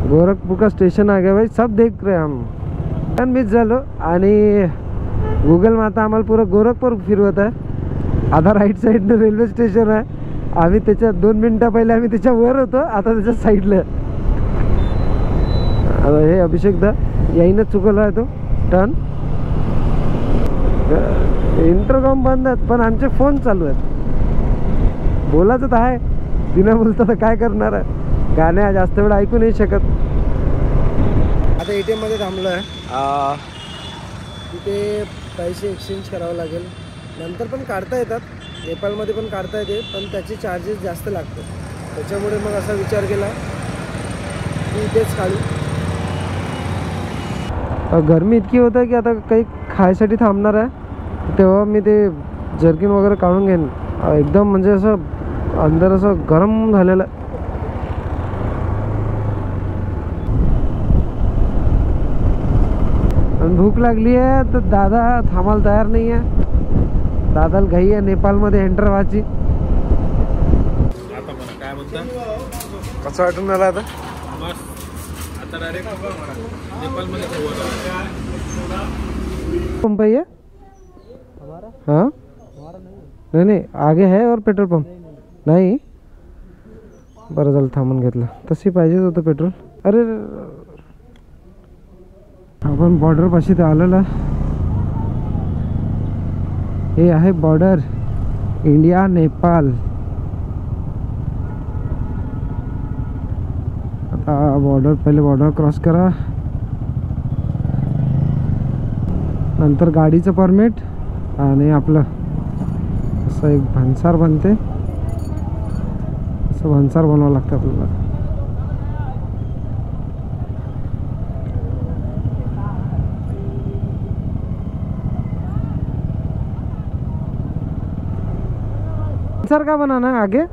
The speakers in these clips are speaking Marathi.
गोरखपुर का स्टेशन आ गया भाई, सब देख रहे हम. पण मिस झालो आणि गुगल माता आम्हाला पुरं गोरखपूर फिरवत आहे. आता राईट साईडनं रेल्वे स्टेशन आहे. आम्ही त्याच्या 2 मिनिटं पहिले आम्ही त्याच्या वर होतो, आता त्याच्या साईडला. आता हे अभिषेक दा याईनच चुकवला आहे तो टर्न. इंटरकॉम बंद आहेत पण आमचे फोन चालू आहेत. बोलायचं तर आहे, बिना बोलता तर काय करणार आहे. गाण्या जास्त वेळ ऐकू नाही शकत. आता ATM मध्ये थांबलो आहे. तिथे पैसे एक्सचेंज करावं लागेल. नंतर पण काढता येतात, नेपाळमध्ये पण काढता येते, पण त्याचे चार्जेस जास्त लागतात. त्याच्यामुळे मग असा विचार केला की इथेच काढू. गरमी इतकी होत आहे की आता काही खायसाठी थांबणार आहे, तेव्हा मी ते जर्किन वगैरे काढून घेईन. एकदम म्हणजे असं अंदर असं गरम झालेलं आहे. भूक लागली आहे तर दादा थांबायला तयार नाही आहे. दादाला घाई आहे नेपाळमध्ये एंटर व्हायची. काय म्हणता, कसं वाटून मला आता? आता डायरेक्ट नेपाळमध्ये पंप है हाँ नहीं आगे है और पेट्रोल पंप नहीं. बरं झालं थांबून घेतलं, तशी पाहिजेच होतं पेट्रोल. अरे आपण बॉर्डर पाशी ते आलेला. हे आहे बॉर्डर इंडिया नेपाळ. आता बॉर्डर पहिले बॉर्डर क्रॉस करा, नंतर गाडीचं परमिट आणि आपलं असं एक भन्सार बनते. असं भन्सार बनवावं लागतं आपल्याला. सर का बनाना है आगे?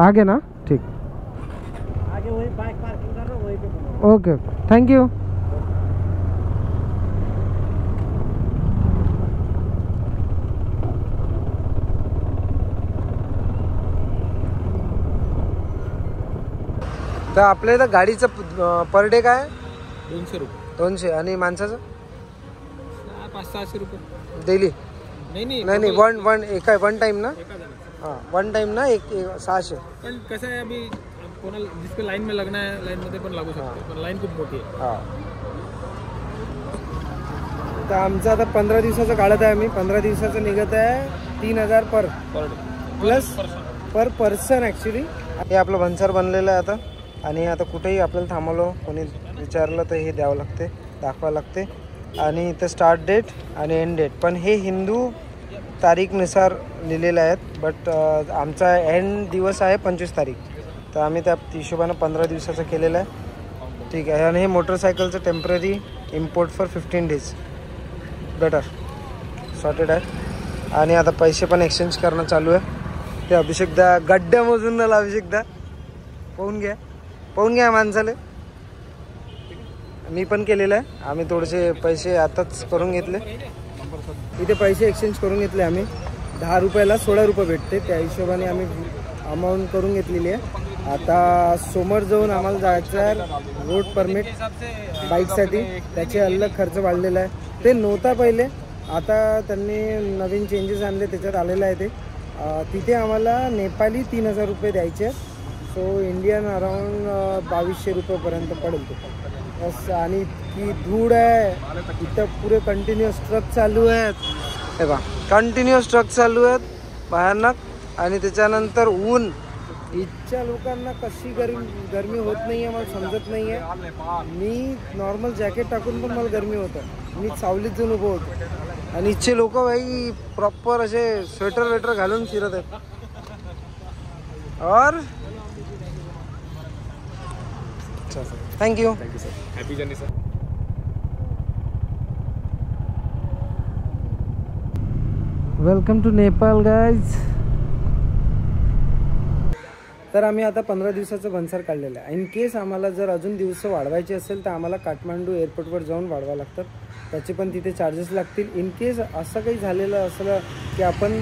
आगे ना, ठीक. आगे वही बाइक पार्किंग कर रहा हूं, वही पे बनाओ. Okay, thank you. तर आपल्या इथं गाडीचं पर डे काय? 200 रुपये. 200 आणि माणसाचं 500-600 रुपये डेली. नाही वन टाइम ना. हाँ, वन टाइम ना एक 600. पण कसं आहे, अभी कोणाला जिसपे लाईन में लगना है लाईन मध्ये पण लागू शकते, पण लाईन खूप मोठी आहे. हां, तर आमचं आता 15 दिवसाचं काढत आहे आम्ही. 15 दिवसाचं निघत आहे 3000 पर प्लस पर पर्सन ॲक्च्युली. हे आपलं भन्सार बनलेलं आहे आता. आणि आता कुठेही आपल्याला थांबवलं, कोणी विचारलं तर हे द्यावं लागते, दाखवावं लागते. आणि इथं स्टार्ट डेट आणि एंड डेट पण हे हिंदू तारीखनुसार लिहिलेले आहेत. बट आमचा एंड दिवस आहे 25 तारीख, तर आम्ही त्या हिशोबानं 15 दिवसाचं केलेलं आहे. ठीक आहे. आणि हे मोटरसायकलचं temporary import for 15 days better sorted आहे. आणि आता पैसे पण एक्सचेंज करणं चालू आहे. ते अभिषेकदा गड्ड्या मोजून झाला. अभिषेकदा पाहून घ्या माणसाले. मी पण केलेलं आहे. आम्ही थोडेसे पैसे आताच करून घेतले. इथे पैसे एक्सचेंज करून घेतले आम्ही. 10 रुपयाला 16 रुपये भेटते, त्या हिशोबाने आम्ही अमाऊंट करून घेतलेली आहे. आता समोर जाऊन आम्हाला जायचं आहे रोड परमिट बाईकसाठी. त्याचे अलग खर्च वाढलेला आहे. ते नव्हता पहिले, आता त्यांनी नवीन चेंजेस आणले, त्याच्यात आलेलं आहे ते. तिथे आम्हाला नेपाली 3000 रुपये द्यायचे. सो इंडियन अराउंड 2200 रुपयेपर्यंत पडेल ते. बस. आणि इतकी धूळ आहे इथं, पुरे कंटिन्युअस ट्रक चालू आहेत. हे बघा, कंटिन्युअस ट्रक चालू आहेत भयानक. आणि त्याच्यानंतर ऊन. इथच्या लोकांना कशी गरमी होत नाही आहे मला समजत नाही आहे. मी नॉर्मल जॅकेट टाकून पण मला गरमी होतं. मी सावलीत जाऊन उभं होतो. आणि इथचे लोक भाई प्रॉपर असे स्वेटर घालून फिरत आहेत. और thank you sir. Happy journey sir. Welcome to Nepal guys. तर आम्ही आता 15 दिवसाचं भन्सार काढलेलं आहे. इन केस आम्हाला जर अजून दिवस वाढवायचे असेल तर आम्हाला काठमांडू एअरपोर्टवर जाऊन वाढवावं लागतात. त्याचे पण तिथे चार्जेस लागतील. इन केस असं काही झालेलं असलं की आपण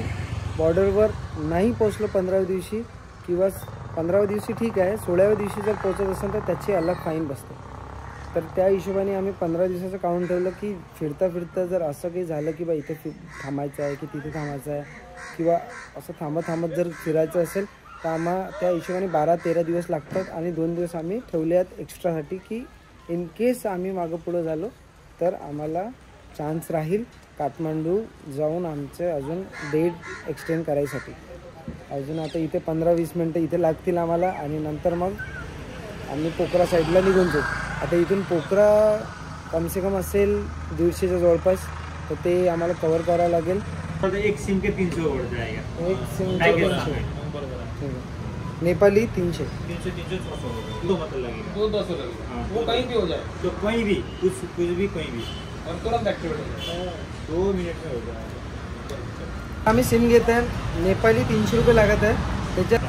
बॉर्डरवर नाही पोचलो 15व्या दिवशी किंवा 15व्या दिवशी ठीक आहे, 16व्या दिवशी जर पोहोचत असेल तर त्याची अलग फाईन बसते. तर त्या हिशोबाने आम्ही 15 दिवसाचं काउंट ठेवलं की फिरता फिरता जर असं काही झालं की बा इथे थांबायचं आहे की तिथे थांबायचं आहे किंवा असं थांबत जर फिरायचं असेल तर आम्हाला त्या हिशोबाने 12-13 दिवस लागतात. आणि 2 दिवस आम्ही ठेवले आहेत एक्स्ट्रासाठी की इन केस आम्ही मागं पुढं झालो तर आम्हाला चान्स राहील काठमांडू जाऊन आमचे अजून डेट एक्सटेंड करायसाठी. अजून आता इथे 15-20 मिनटं इथे लागतील आम्हाला आणि नंतर मग आम्ही पोखरा साईडला निघून जाऊ. आता इथून पोखरा कमसे कम असेल 150च्या जवळपास, तर ते आम्हाला कवर करावं लागेल. एक सिम के 300 पड़ जाएगा. एक सिम बरोबर आहे. नेपाली 300. 300 दो मतलब लगेगा. 2 बस हो जाएगा, वो कहीं भी हो जाए तो कहीं भी कुछ भी कहीं भी और तुरंत एक्टिवेट हो जाए. 2 मिनट में हो जाएगा. आम्ही सिम घेत आहे. नेपाली 300 रुपये लागत आहे.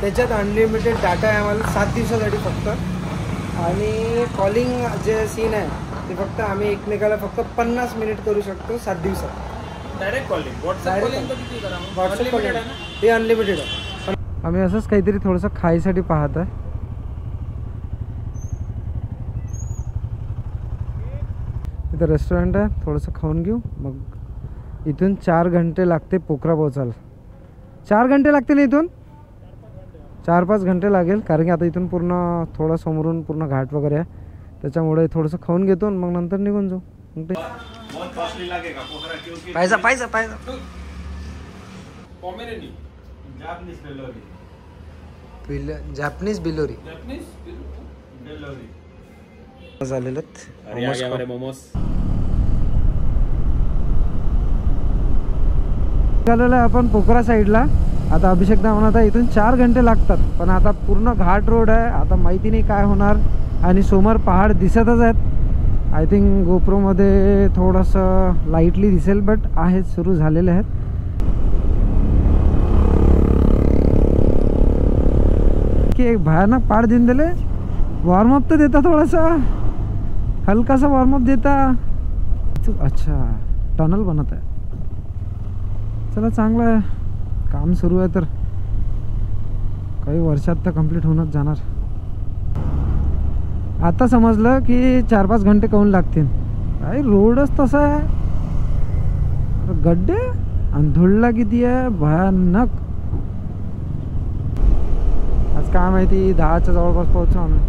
त्याच्यात अनलिमिटेड डाटा आहे आम्हाला 7 दिवसासाठी फक्त. आणि कॉलिंग जे सीन आहे ते फक्त आम्ही एकमेकाला फक्त 50 मिनिट करू शकतो 7 दिवसात. डायरेक्ट कॉलिंग, व्हॉट्सअप कॉलिंग तर किती करा. व्हॉट्सअप कॉलिंग ते अनलिमिटेड आहे. आम्ही असंच काहीतरी थोडंसं खायसाठी पाहत आहे. इथं रेस्टॉरंट आहे, थोडंसं खाऊन घेऊ. मग इथून 4 घंटे लागते पोखरा पोहोचायला. 4 घंटे लागते ना इथून? 4-5 घंटे लागेल, कारण की आता इथून पूर्ण थोडं समोरून पूर्ण घाट वगैरे आहे. त्याच्यामुळे थोडंसं खाऊन घेतो मग नंतर निघून जाऊ. पाहिजे पॉमेरेनी, जॅपनीज बिलोरी झालेलं मोमोज. निघालेलं आहे आपण पोखरा साईडला. आता अभिषेकदा म्हणत आहे इथून 4 घंटे लागतात, पण आता पूर्ण घाट रोड आहे. आता माहिती नाही काय होणार. आणि समोर पहाड दिसतच आहेत. आय थिंक गोप्रोमध्ये थोडंसं लाईटली दिसेल, बट आहेत, सुरू झालेले आहेत. की एक भयानक पहाड देऊन दिले. वॉर्मअप तर देता, थोडासा हलकासा वॉर्मअप देता. अच्छा, टनल बनत आहे. चला, चांगलं आहे. काम सुरू आहे तर काही वर्षात तर कंप्लीट होऊनच जाणार. आता समजलं की 4-5 घंटे काऊन लागतील. काय रोडच तसा आहे, गड्डे आणि धुळला किती आहे, भयानक. आज काय माहिती 10च्या जवळपास पोहोचू आम्ही.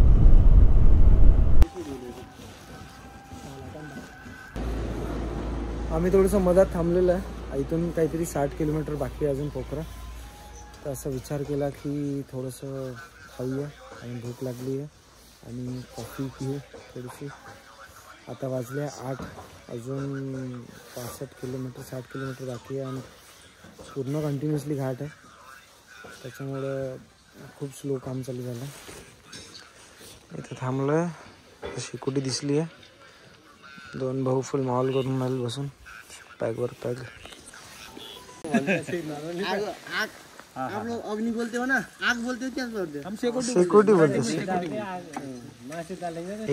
आम्ही थोडंसं मधात थांबलेलं आहे. इथून काहीतरी 60 किलोमीटर बाकी आहे अजून पोखरा. तर असा विचार केला की थोडंसं खाऊया आणि भूक लागली आहे आणि कॉफी पिऊ थोडीशी. आता वाजले 8, अजून 65 किलोमीटर 60 किलोमीटर बाकी आहे आणि पूर्ण कंटिन्युअसली घाट आहे. त्याच्यामुळं खूप स्लो काम चालू झालं. इथं थांबलं आहे. शिकुटी दिसली आहे. 2 भाऊ फुल माहोल करून राहिले बसून पॅगवर पॅग. आप लोग अग्नि बोलते हो ना, आग बोलते हो, क्या बोलते हो? हम शेकोटी बोलते.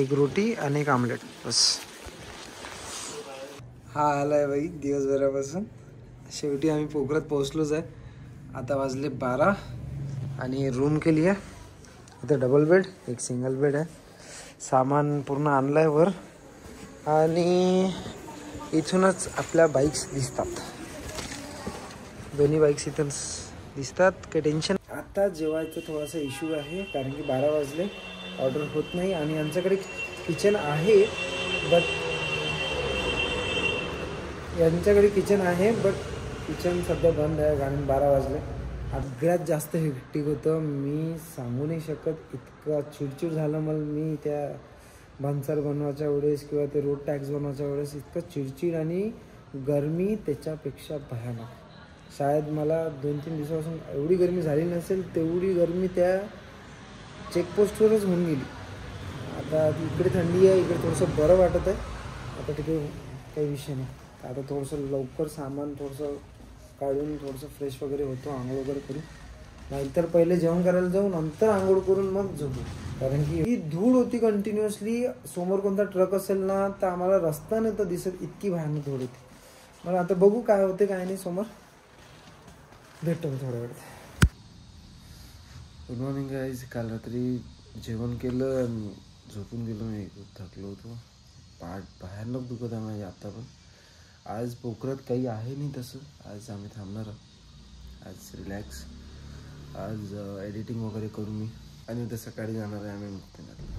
एक रोटी आणि एक आमलेट बस. हा आलाय बाई दिवसभरापासून. शेवटी आम्ही पोखरात पोहोचलोच आहे. आता वाजले 12 आणि रूम केली आहे. इथे डबल बेड, एक सिंगल बेड आहे. सामान पूर्ण आणलं आहे वर. आणि इथूनच आपल्या बाईक्स दिसतात. दोन्ही बाईक्स इथं दिसतात. काही टेन्शन. आता जेवायचं थोडासा इश्यू आहे, कारण की 12 वाजले, ऑर्डर होत नाही. आणि आमच्याकडे किचन आहे, यांच्याकडे किचन आहे, बट किचन सध्या बंद आहे कारण 12 वाजले. सगळ्यात जास्त हेक्टिक होतं. मी सांगू नाही शकत, इतकं चिडचिड झालं मला. मी त्या भन्सर बनवायच्या वेळेस किंवा ते रोड टॅक्स बनवायच्या वेळेस इतकं चिडचिड आणि गरमी त्याच्यापेक्षा भयानक. शायद मला 2-3 दिवसापासून एवढी गरमी झाली नसेल, तेवढी गरमी त्या चेकपोस्टवरच होऊन गेली. आता इकडे थंडी आहे, इकडे थोडंसं बरं वाटत आहे. आता तिथे काही विषय नाही. आता थोडंसं लवकर सामान थोडंसं काढून थोडंसं फ्रेश वगैरे होतो, आंघोळ वगैरे करू. नाहीतर पहिले जेवण करायला जाऊ, नंतर आंघोळ करून मग झोपू. कारण की ही धूळ होती कंटिन्युअसली. समोर कोणता ट्रक असेल ना तर आम्हाला रस्ता नाही तर दिसत, इतकी भयानक धूळ होती. मला आता बघू काय होते काय नाही. समोर भेटतो मी थोड्या वेळात. Good morning guys. काल रात्री जेवण केलं आणि झोपून गेलो. मी खूप थकलो होतो. पाठ भयानक दुखत आहे माझी आता पण. आज पोखरात काही आहे नाही तसं. आज आम्ही थांबणार आहोत. आज रिलॅक्स. आज एडिटिंग वगैरे करू मी आणि उद्या सकाळी जाणार आहे आम्ही मुक्तीनाथला.